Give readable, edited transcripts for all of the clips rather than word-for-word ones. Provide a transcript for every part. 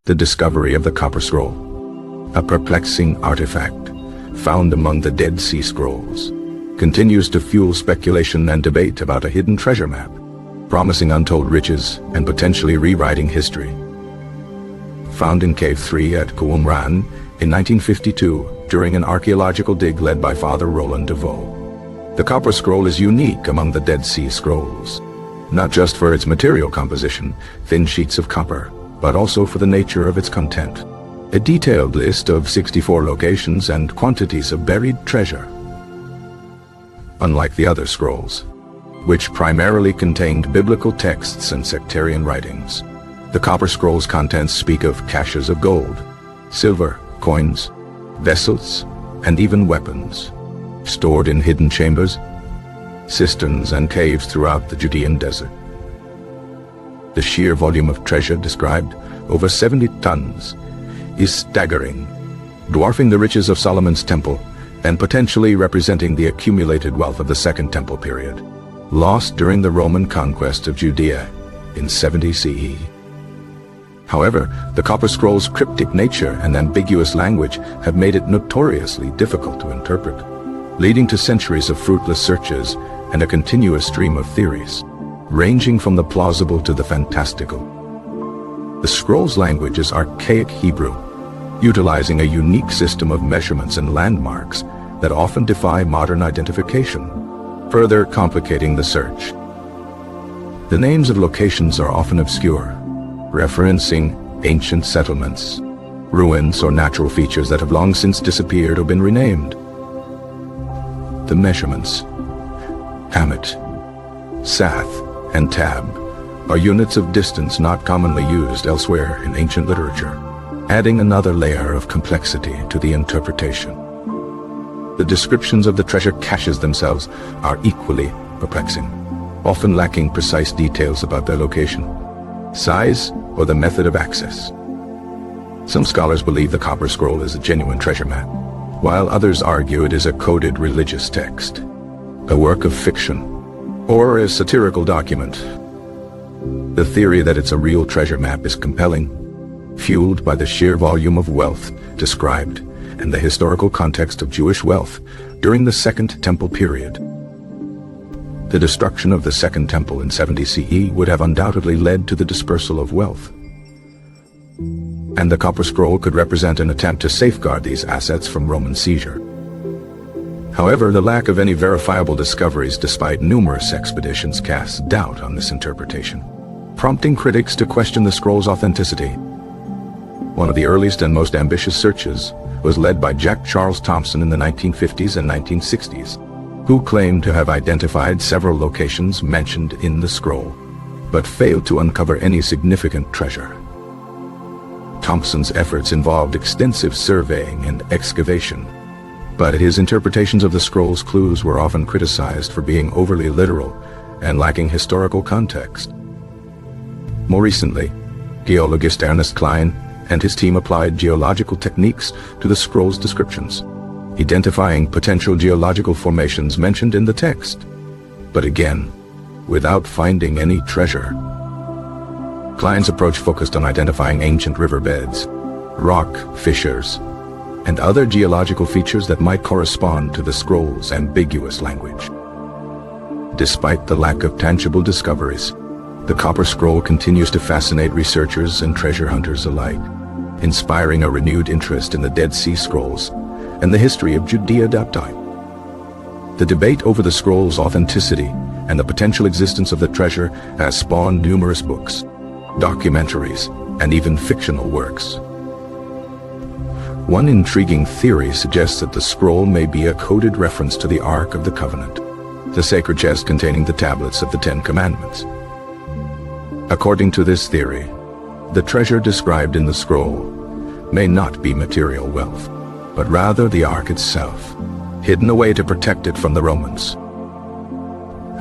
The discovery of the Copper Scroll, a perplexing artifact found among the Dead Sea Scrolls, continues to fuel speculation and debate about a hidden treasure map, promising untold riches and potentially rewriting history. Found in Cave 3 at Qumran in 1952 during an archaeological dig led by Father Roland DeVoe. The Copper Scroll is unique among the Dead Sea Scrolls, not just for its material composition, thin sheets of copper, but also for the nature of its content. A detailed list of 64 locations and quantities of buried treasure. Unlike the other scrolls, which primarily contained biblical texts and sectarian writings, the Copper Scroll's contents speak of caches of gold, silver, coins, vessels, and even weapons, stored in hidden chambers, cisterns, and caves throughout the Judean desert. The sheer volume of treasure described, over 70 tons, is staggering, dwarfing the riches of Solomon's temple and potentially representing the accumulated wealth of the Second Temple period, lost during the Roman conquest of Judea in 70 CE. However, the Copper Scroll's cryptic nature and ambiguous language have made it notoriously difficult to interpret, leading to centuries of fruitless searches and a continuous stream of theories, ranging from the plausible to the fantastical. The scroll's language is archaic Hebrew, utilizing a unique system of measurements and landmarks that often defy modern identification, further complicating the search. The names of locations are often obscure, referencing ancient settlements, ruins, or natural features that have long since disappeared or been renamed. The measurements, Amit, Sath, and Tab, are units of distance not commonly used elsewhere in ancient literature, adding another layer of complexity to the interpretation. The descriptions of the treasure caches themselves are equally perplexing, often lacking precise details about their location, size, or the method of access. Some scholars believe the Copper Scroll is a genuine treasure map, while others argue it is a coded religious text, a work of fiction, or a satirical document. The theory that it's a real treasure map is compelling, fueled by the sheer volume of wealth described and the historical context of Jewish wealth during the Second Temple period. The destruction of the Second Temple in 70 CE would have undoubtedly led to the dispersal of wealth, and the Copper Scroll could represent an attempt to safeguard these assets from Roman seizure. However, the lack of any verifiable discoveries despite numerous expeditions casts doubt on this interpretation, prompting critics to question the scroll's authenticity. One of the earliest and most ambitious searches was led by Jack Charles Thompson in the 1950s and 1960s, who claimed to have identified several locations mentioned in the scroll, but failed to uncover any significant treasure. Thompson's efforts involved extensive surveying and excavation, but his interpretations of the scroll's clues were often criticized for being overly literal and lacking historical context. More recently, geologist Ernest Klein and his team applied geological techniques to the scroll's descriptions, identifying potential geological formations mentioned in the text, but again, without finding any treasure. Klein's approach focused on identifying ancient riverbeds, rock fissures, and other geological features that might correspond to the scroll's ambiguous language. Despite the lack of tangible discoveries, the Copper Scroll continues to fascinate researchers and treasure hunters alike, inspiring a renewed interest in the Dead Sea Scrolls and the history of Judea at that time. The debate over the scroll's authenticity and the potential existence of the treasure has spawned numerous books, documentaries, and even fictional works. One intriguing theory suggests that the scroll may be a coded reference to the Ark of the Covenant, the sacred chest containing the tablets of the Ten Commandments. According to this theory, the treasure described in the scroll may not be material wealth, but rather the Ark itself, hidden away to protect it from the Romans.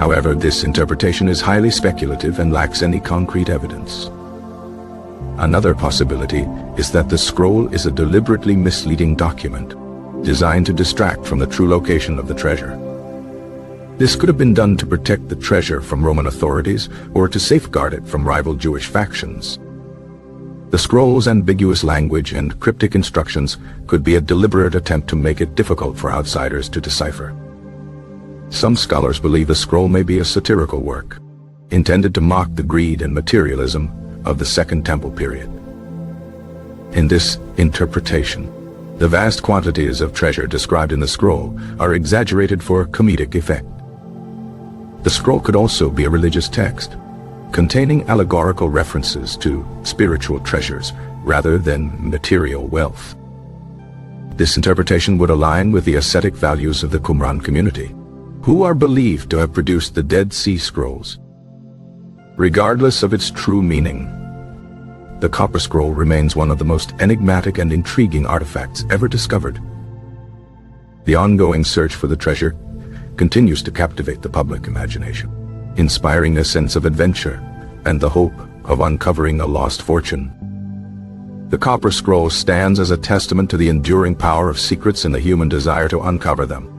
However, this interpretation is highly speculative and lacks any concrete evidence. Another possibility is that the scroll is a deliberately misleading document, designed to distract from the true location of the treasure. This could have been done to protect the treasure from Roman authorities or to safeguard it from rival Jewish factions. The scroll's ambiguous language and cryptic instructions could be a deliberate attempt to make it difficult for outsiders to decipher. Some scholars believe the scroll may be a satirical work, intended to mock the greed and materialism of the Second Temple period. In this interpretation, the vast quantities of treasure described in the scroll are exaggerated for comedic effect. The scroll could also be a religious text, containing allegorical references to spiritual treasures rather than material wealth. This interpretation would align with the ascetic values of the Qumran community, who are believed to have produced the Dead Sea Scrolls. Regardless of its true meaning, the Copper Scroll remains one of the most enigmatic and intriguing artifacts ever discovered. The ongoing search for the treasure continues to captivate the public imagination, inspiring a sense of adventure and the hope of uncovering a lost fortune. The Copper Scroll stands as a testament to the enduring power of secrets and the human desire to uncover them.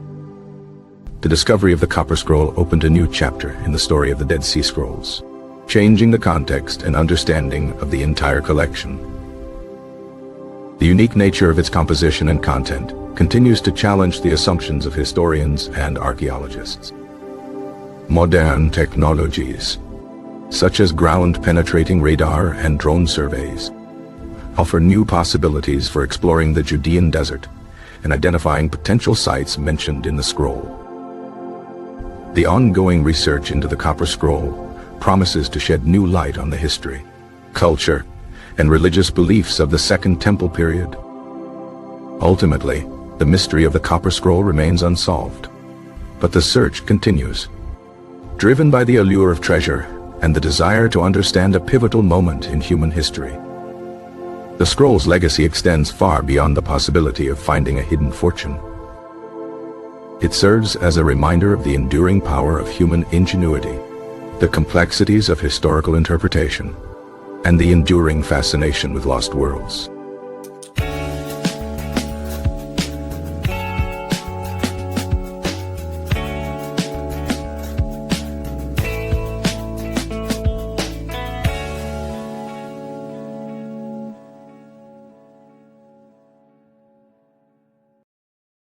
The discovery of the Copper Scroll opened a new chapter in the story of the Dead Sea Scrolls, changing the context and understanding of the entire collection. The unique nature of its composition and content continues to challenge the assumptions of historians and archaeologists. Modern technologies, such as ground-penetrating radar and drone surveys, offer new possibilities for exploring the Judean desert and identifying potential sites mentioned in the scroll. The ongoing research into the Copper Scroll promises to shed new light on the history, culture, and religious beliefs of the Second Temple period. Ultimately, the mystery of the Copper Scroll remains unsolved, but the search continues, driven by the allure of treasure and the desire to understand a pivotal moment in human history. The scroll's legacy extends far beyond the possibility of finding a hidden fortune. It serves as a reminder of the enduring power of human ingenuity, the complexities of historical interpretation, and the enduring fascination with lost worlds.